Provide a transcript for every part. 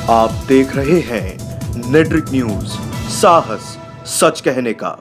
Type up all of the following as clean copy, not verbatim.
आप देख रहे हैं नेट्रिक न्यूज, साहस सच कहने का।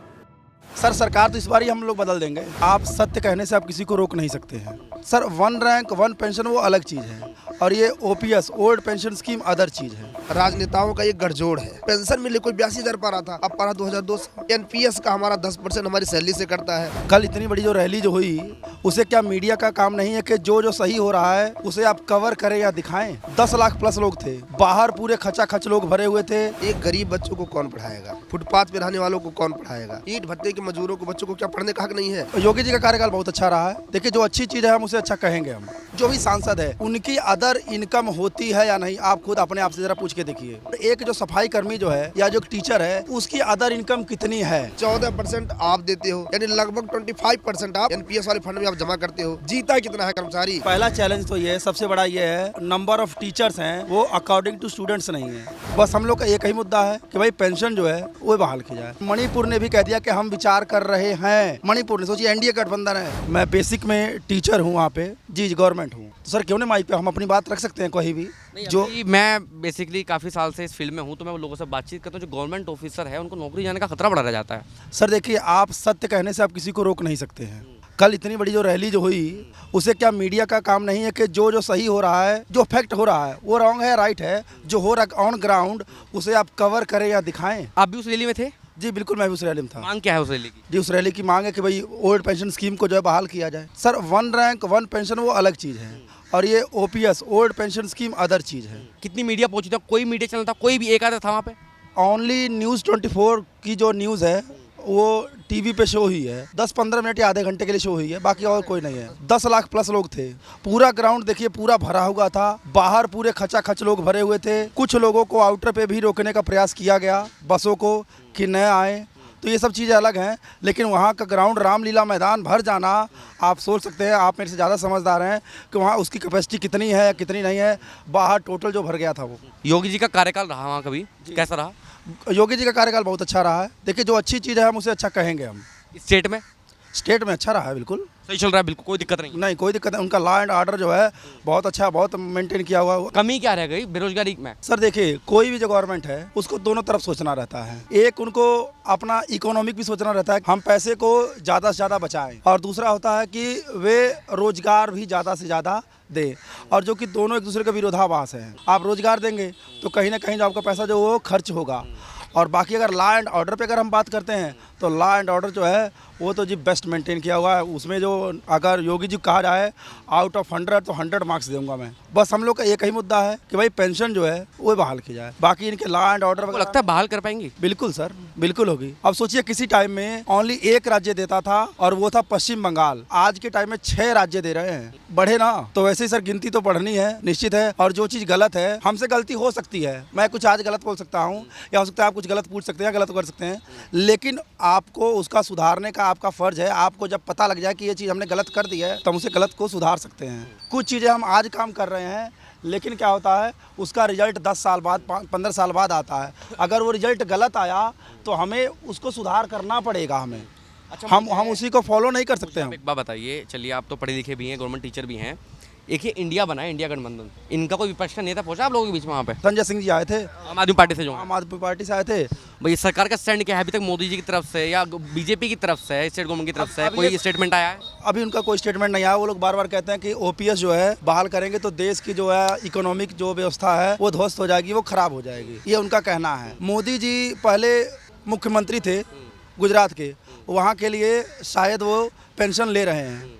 सर सरकार तो इस बार ही हम लोग बदल देंगे। आप सत्य कहने से आप किसी को रोक नहीं सकते हैं। सर 1 रैंक 1 पेंशन वो अलग चीज़ है और ये OPS old pension scheme other चीज़ है। राजनेताओं का ये गठजोड़ है। पेंशन मिले कोई 82,000 पा रहा था, अब पा रहा 2,200। एनपीएस का हमारा 10% हमारी सैलरी से कटता है। कल इतनी बड़ी जो रैली जो हुई, उसे क्या मीडिया का काम नहीं है कि जो सही हो रहा है उसे आप कवर करें या दिखाएं? 10 लाख प्लस लोग थे बाहर, पूरे खचाखच लोग भरे हुए थे। एक गरीब बच्चों को कौन पढ़ाएगा? फुटपाथ पे रहने वालों को कौन पढ़ाएगा? ईंट भट्टे के मजदूरों को, बच्चों को क्या पढ़ने का हक नहीं है? योगी जी का कार्यकाल बहुत अच्छा रहा है। देखिए, जो अच्छी चीज़ है हम उसे अच्छा कहेंगे। हम जो भी सांसद है उनकी अदर इनकम होती है या नहीं, आप खुद अपने आप से जरा पूछ के देखिए। एक जो सफाई कर्मी जो है या जो टीचर है, उसकी अदर इनकम कितनी है? 14% आप देते हो, यानी लगभग 25% आप एनपीएस वाले फंड में आप जमा करते हो। जीता कितना है कर्मचारी? पहला चैलेंज तो ये है, सबसे बड़ा ये है, नंबर ऑफ टीचर्स हैं वो अकॉर्डिंग टू स्टूडेंट्स नहीं है। बस हम लोग का एक ही मुद्दा है कि भाई पेंशन जो है वो बहाल की जाए। मणिपुर ने भी कह दिया कि हम विचार कर रहे हैं। मणिपुर ने, सोचिए एनडीए गठबंधन है। मैं बेसिक में टीचर हूँ वहाँ पे, जी गवर्नमेंट हूँ। तो सर क्यों नहीं माइक पे हम अपनी बात रख सकते हैं कहीं भी? जो मैं बेसिकली काफ़ी साल से इस फील्ड में हूँ, तो मैं लोगों से बातचीत करता हूँ। जो गवर्नमेंट ऑफिसर है उनको नौकरी जाने का खतरा बढ़ा रह जाता है। सर देखिए, आप सत्य कहने से आप किसी को रोक नहीं सकते हैं। कल इतनी बड़ी जो रैली जो हुई, उसे क्या मीडिया का काम नहीं है कि जो सही हो रहा है, जो फैक्ट हो रहा है वो रॉन्ग है, राइट है, जो हो रहा ऑन ग्राउंड उसे आप कवर करें या दिखाएं? आप भी उस रैली में थे? जी बिल्कुल, मैं भी उस रैली में था। मांग क्या है उस रैली की? जी, उस रैली की मांग है कि भाई ओल्ड पेंशन स्कीम को जो है बहाल किया जाए। सर 1 रैंक 1 पेंशन वो अलग चीज़ है और ये OPS old pension scheme other चीज़ है। कितनी मीडिया पहुंची था? कोई मीडिया चैनल था? कोई भी एक आधा था वहाँ पे? ओनली न्यूज़ 24 की जो न्यूज़ है वो टीवी पे शो हुई है। 10-15 मिनट या आधे घंटे के लिए शो हुई है, बाकी और कोई नहीं है। 10 लाख प्लस लोग थे। पूरा ग्राउंड देखिए पूरा भरा हुआ था, बाहर पूरे खचाखच लोग भरे हुए थे। कुछ लोगों को आउटर पे भी रोकने का प्रयास किया गया, बसों को, कि न आए। तो ये सब चीज़ें अलग हैं, लेकिन वहाँ का ग्राउंड रामलीला मैदान भर जाना, आप सोच सकते हैं, आप मेरे से ज़्यादा समझदार हैं कि वहाँ उसकी कैपेसिटी कितनी है कितनी नहीं है। बाहर टोटल जो भर गया था वो। योगी जी का कार्यकाल रहा वहाँ कभी, कैसा रहा? योगी जी का कार्यकाल बहुत अच्छा रहा है। देखिए, जो अच्छी चीज़ है हम उसे अच्छा कहेंगे। हम स्टेट में अच्छा रहा है, बिल्कुल सही चल रहा है, बिल्कुल कोई दिक्कत नहीं। कोई दिक्कत नहीं। उनका लॉ एंड ऑर्डर जो है बहुत अच्छा, बहुत मेंटेन किया हुआ है। कमी क्या रह गई बेरोजगारी में? सर देखिए, कोई भी जो गवर्नमेंट है उसको दोनों तरफ सोचना रहता है। एक, उनको अपना इकोनॉमिक भी सोचना रहता है, हम पैसे को ज़्यादा से ज़्यादा बचाएं, और दूसरा होता है कि वे रोजगार भी ज़्यादा से ज़्यादा दे, और जो कि दोनों एक दूसरे के विरोधाभास हैं। आप रोजगार देंगे तो कहीं ना कहीं जो आपका पैसा जो वो खर्च होगा। और बाकी अगर लॉ एंड ऑर्डर पे अगर हम बात करते हैं तो लॉ एंड ऑर्डर जो है वो तो जी बेस्ट मेंटेन किया हुआ है। उसमें जो अगर योगी जी कहा जाए आउट ऑफ 100 तो 100 मार्क्स दूंगा मैं। बस हम लोग का एक ही मुद्दा है कि भाई पेंशन जो है वो बहाल की जाए। बाकी इनके लॉ एंड ऑर्डर आपको लगता है बहाल कर पाएंगे? बिल्कुल सर, बिल्कुल होगी। अब सोचिए, किसी टाइम में ओनली एक राज्य देता था और वो था पश्चिम बंगाल। आज के टाइम में 6 राज्य दे रहे हैं। बढ़े ना, तो वैसे ही सर गिनती तो पढ़नी है, निश्चित है। और जो चीज़ गलत है, हमसे गलती हो सकती है, मैं कुछ आज गलत बोल सकता हूँ या हो सकता है आप कुछ गलत पूछ सकते हैं, गलत कर सकते हैं, लेकिन आपको उसका सुधारने का आपका फर्ज है। आपको जब पता लग जाए कि ये चीज़ हमने गलत कर दी है तो हम उसे गलत को सुधार सकते हैं। कुछ चीज़ें हम आज काम कर रहे हैं, लेकिन क्या होता है उसका रिजल्ट 10 साल बाद 15 साल बाद आता है। अगर वो रिजल्ट गलत आया तो हमें उसको सुधार करना पड़ेगा हमें। अच्छा, हम उसी को फॉलो नहीं कर सकते। हम एक बात बताइए, चलिए आप तो पढ़े लिखे भी हैं, गवर्नमेंट टीचर भी हैं, एक ये इंडिया बना है, इंडिया गठबंधन, इनका कोई विपक्ष का नेता पहुंचा आप लोगों के बीच में वहाँ पे? संजय सिंह जी आए थे, आम आदमी पार्टी से। जो आम आदमी पार्टी से आए थे। भाई सरकार का स्टैंड क्या है अभी तक? मोदी जी की तरफ से या बीजेपी की तरफ से, स्टेट गवर्नमेंट की तरफ से कोई स्टेटमेंट आया है? अभी उनका कोई स्टेटमेंट नहीं आया। वो लोग बार बार कहते हैं कि ओपीएस जो है बहाल करेंगे तो देश की जो है इकोनॉमिक जो व्यवस्था है वो ध्वस्त हो जाएगी, वो खराब हो जाएगी, ये उनका कहना है। मोदी जी पहले मुख्यमंत्री थे गुजरात के, वहाँ के लिए शायद वो पेंशन ले रहे हैं।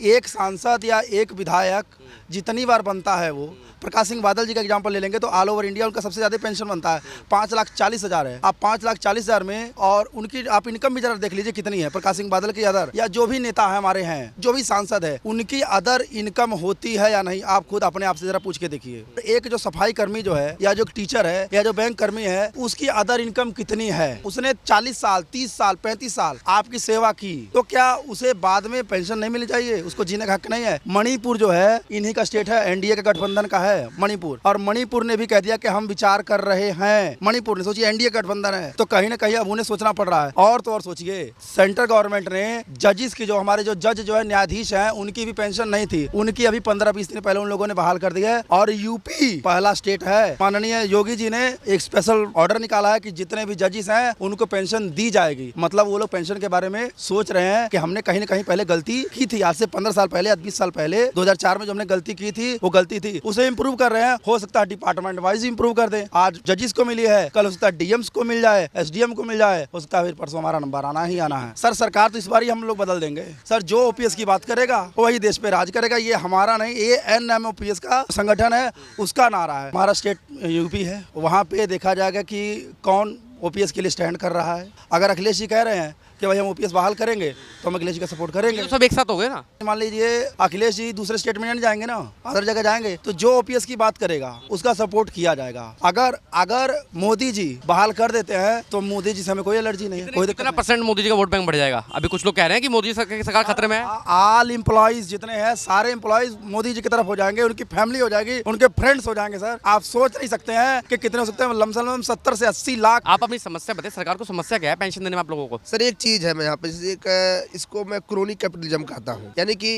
एक सांसद या एक विधायक जितनी बार बनता है, वो प्रकाश सिंह बादल जी का एग्जांपल ले लेंगे तो ऑल ओवर इंडिया उनका सबसे ज़्यादा पेंशन बनता है, 5,40,000 है। आप 5,40,000 में, और उनकी आप इनकम भी जरा देख लीजिए कितनी है। प्रकाश सिंह बादल की अदर, या जो भी नेता है हमारे हैं, जो भी सांसद है, उनकी अदर इनकम होती है या नहीं, आप खुद अपने आप से जरा पूछ के देखिए। एक जो सफाई कर्मी जो है या जो टीचर है या जो बैंक कर्मी है, उसकी अदर इनकम कितनी है? उसने 40 साल 30 साल 35 साल आपकी सेवा की, तो क्या उसे बाद में पेंशन नहीं मिलनी चाहिए? उसको जीने का हक नहीं है। मणिपुर जो है इन्हीं का स्टेट है, एनडीए के गठबंधन का है मणिपुर, और मणिपुर ने भी कह दिया कि हम विचार कर रहे हैं। मणिपुर ने सोचिए एनडीए गठबंधन है, तो कहीं ना कहीं अब उन्हें सोचना पड़ रहा है। और तो और सोचिए सेंट्रल गवर्नमेंट ने जजिस की, जो हमारे जो जज जो है न्यायाधीश हैं, उनकी भी पेंशन नहीं थी, उनकी अभी 15-20 दिन पहले उन लोगों ने बहाल कर दी है। और यूपी पहला स्टेट है, माननीय योगी जी ने एक स्पेशल ऑर्डर निकाला है कि जितने भी जजिस हैं उनको पेंशन दी जाएगी। मतलब वो लोग पेंशन के बारे में सोच रहे हैं कि हमने कहीं ना कहीं पहले गलती की थी, आज से 15 साल पहले, 20 साल पहले 2004 में जो हमने गलती की थी वो गलती थी, उसे इम्प्रूव कर रहे हैं। हो सकता है डिपार्टमेंट वाइज इम्प्रूव कर दें। आज जजिस को मिली है, कल हो सकता है डीएम्स को मिल जाए, एसडीएम को मिल जाए, हो सकता है फिर परसों हमारा नंबर आना ही आना है। सर सरकार तो इस बार ही हम लोग बदल देंगे सर। जो ओपीएस की बात करेगा वही देश पे राज करेगा। ये हमारा नहीं, ये एनएमओपीएस का संगठन है, उसका नारा है। हमारा स्टेट यूपी है, वहाँ पे देखा जाएगा कि कौन ओपीएस के लिए स्टैंड कर रहा है। अगर अखिलेश जी कह रहे हैं कि भाई हम ओपीएस बहाल करेंगे तो हम अखिलेश जी का सपोर्ट करेंगे। तो सब एक साथ हो गए ना। मान लीजिए अखिलेश जी दूसरे स्टेट में नहीं जाएंगे ना, अदर जगह जाएंगे, तो जो ओपीएस की बात करेगा उसका सपोर्ट किया जाएगा। अगर मोदी जी बहाल कर देते हैं तो मोदी जी से हमें कोई एलर्जी नहीं है, कोई दिक्कत कितना परसेंट मोदी जी का वोट बैंक बढ़ जाएगा? अभी कुछ लोग कह रहे हैं कि मोदी की सरकार खतरे में है। ऑल एम्प्लॉइज जितने हैं सारे एम्प्लॉइज मोदी जी की तरफ हो जाएंगे, उनकी फैमिली हो जाएगी, उनके फ्रेंड्स हो जाएंगे। सर आप सोच नहीं सकते हैं कि कितने हो सकते हैं, लमसम 70 से 80 लाख। आप अपनी समस्या बताइए, सरकार को समस्या क्या है पेंशन देने में आप लोगों को? सर एक चीज़ है, मैं यहाँ पे इसको मैं क्रोनी कैपिटलिज्म कहता हूँ, यानी कि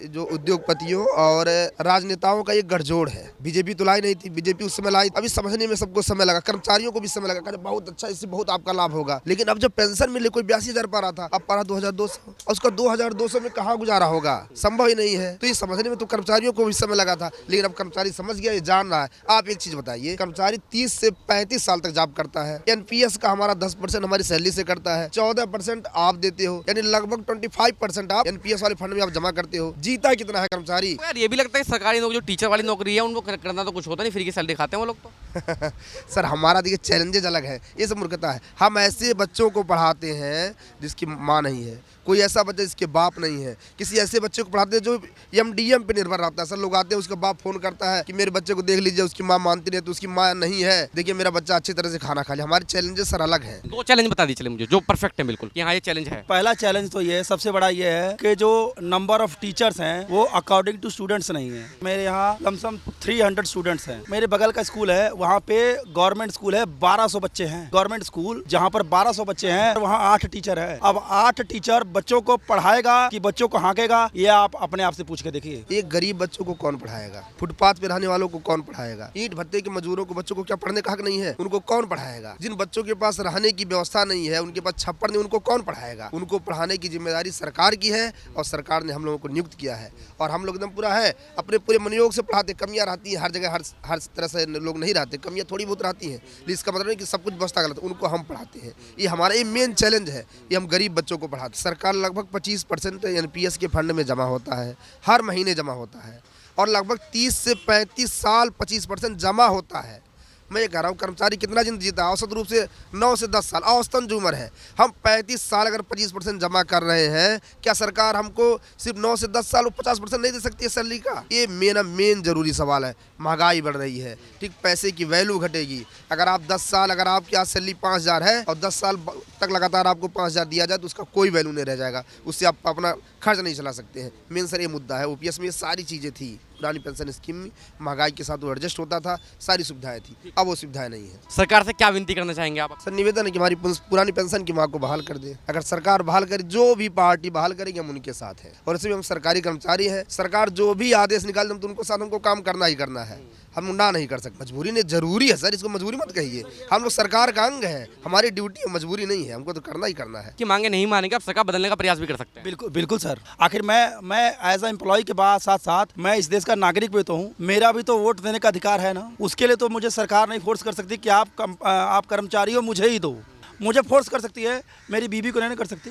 जो उद्योगपतियों और राजनेताओं का एक गठजोड़ है। बीजेपी तो लाई नहीं थी, बीजेपी उस समय लाई, अभी समझने में सबको समय लगा, कर्मचारियों को भी समय लगा, कहते बहुत अच्छा, इससे बहुत आपका लाभ होगा। लेकिन अब जब पेंशन मिले, कोई 82,000 पा रहा था, अब पा रहा 2,200, और उसका 2,200 में कहाँ गुजारा होगा, संभव ही नहीं है। तो ये समझने में तो कर्मचारियों को भी समय लगा था, लेकिन अब कर्मचारी समझ गया, ये जान रहा है। आप एक चीज बताइए, कर्मचारी 30 से 35 साल तक जॉब करता है, एनपीएस का हमारा 10% हमारी सैलरी से करता है, 14% आप देते हो, यानी लगभग 25% आप एनपीएस वाले फंड में आप जमा करते हो। जीता कितना है कर्मचारी? यार ये भी लगता है सरकारी नौकरी, जो टीचर वाली नौकरी है, उनको करना तो कुछ होता नहीं, फ्री की सैलरी खाते हैं वो लोग तो। सर हमारा देखिए चैलेंजेस अलग है, ये सब मूर्खता है। हम ऐसे बच्चों को पढ़ाते हैं जिसकी माँ नहीं है, कोई ऐसा बच्चा जिसके बाप नहीं है, किसी ऐसे बच्चे को पढ़ाते हैं जो एमडीएम पे निर्भर रहता है। सर लोग आते हैं, उसका बाप फोन करता है कि मेरे बच्चे को देख लीजिए, उसकी माँ मानती नहीं, तो उसकी माँ नहीं है, देखिए मेरा बच्चा अच्छी तरह से खाना खा ले। हमारे चैलेंजेस सर अलग है। 2 चैलेंज बता दीजिए मुझे जो परफेक्ट है बिल्कुल, कि हाँ ये चैलेंज है। पहला चैलेंज तो ये सबसे बड़ा ये है कि जो नंबर ऑफ टीचर्स हैं वो अकॉर्डिंग टू स्टूडेंट्स नहीं है। मेरे यहाँ लमसम 300 स्टूडेंट्स हैं। मेरे बगल का स्कूल है, वहाँ पे गवर्नमेंट स्कूल है, 1200 बच्चे हैं। गवर्नमेंट स्कूल जहाँ पर 1200 बच्चे हैं, वहाँ 8 टीचर है। अब 8 टीचर बच्चों को पढ़ाएगा कि बच्चों को हाँकेगा, ये आप अपने आप से पूछ के देखिए। एक गरीब बच्चों को कौन पढ़ाएगा? फुटपाथ पे रहने वालों को कौन पढ़ाएगा? ईंट भट्टे के मजदूरों को, बच्चों को क्या पढ़ने का हक नहीं है? उनको कौन पढ़ाएगा? जिन बच्चों के पास रहने की व्यवस्था नहीं है, उनके पास छप्पर नहीं, उनको कौन पढ़ाएगा? उनको पढ़ाने की जिम्मेदारी सरकार की है, और सरकार ने हम लोगों को नियुक्त किया है, और हम लोग एकदम पूरा है अपने पूरे मनोयोग से पढ़ाते। कमियां रहती हैं हर जगह, हर तरह से लोग नहीं रहते, कमियां थोड़ी बहुत रहती हैं, लेकिन इसका मतलब नहीं कि सब कुछ व्यवस्था गलत, उनको हम पढ़ाते हैं। ये हमारा ये मेन चैलेंज है, ये हम गरीब बच्चों को पढ़ाते। सरकार लगभग 25% एनपीएस के फंड में जमा होता है, हर महीने जमा होता है, और लगभग 30 से 35 साल 25% जमा होता है। मैं ये कह रहा हूँ कर्मचारी कितना दिन जीता? औसत रूप से 9 से 10 साल औसतन जो उम्र है। हम 35 साल अगर 25% जमा कर रहे हैं, क्या सरकार हमको सिर्फ 9 से 10 साल 50% नहीं दे सकती है सैलरी का? ये मेन जरूरी सवाल है। महंगाई बढ़ रही है, ठीक, पैसे की वैल्यू घटेगी। अगर आप 10 साल, अगर आपकी आज सैलरी 5,000 है और 10 साल तक लगातार आपको 5,000 दिया जाए तो उसका कोई वैल्यू नहीं रह जाएगा, उससे आप अपना खर्च नहीं चला सकते हैं। मेन सर ये मुद्दा है। ओपीएस में ये सारी चीज़ें थी, पुरानी पेंशन स्कीम में महंगाई के साथ वो एडजस्ट होता था, सारी सुविधाएं थी, अब वो सुविधाएं नहीं है। सरकार से क्या विनती करना चाहेंगे आप? सर निवेदन है कि हमारी पुरानी पेंशन की मांग को बहाल कर दे। अगर सरकार बहाल करे, जो भी पार्टी बहाल करेगी हम उनके साथ हैं, और इसमें हम सरकारी कर्मचारी हैं। सरकार जो भी आदेश निकाले हम तो उनको साथ हमको काम करना ही करना है, हम ना नहीं कर सकते। मजबूरी नहीं, जरूरी है सर, इसको मजबूरी मत कहिए। हम लोग सरकार का अंग है, हमारी ड्यूटी है, मजबूरी नहीं है, हमको तो करना ही करना है। कि मांगे नहीं मानेंगे, आप सरकार बदलने का प्रयास भी कर सकते हैं। बिल्कुल बिल्कुल सर। आखिर मैं एज अ एम्प्लॉय के बाद साथ मैं इस देश का नागरिक भी तो हूँ, मेरा भी तो वोट देने का अधिकार है ना। उसके लिए तो मुझे सरकार नहीं फोर्स कर सकती कि आप कर्मचारी हो मुझे ही दो। मुझे फोर्स कर सकती है, मेरी बीवी को नहीं कर सकती,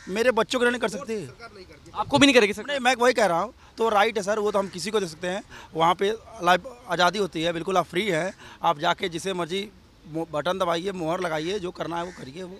मेरे बच्चों को नहीं कर सकती, आपको भी नहीं करेगी सर? नहीं, मैं वही कह रहा हूँ। तो राइट है सर, वो तो हम किसी को दे सकते हैं, वहाँ पे लाइफ आज़ादी होती है, बिल्कुल आप फ्री हैं, आप जाके जिसे मर्जी बटन दबाइए, मोहर लगाइए, जो करना है वो करिए। वो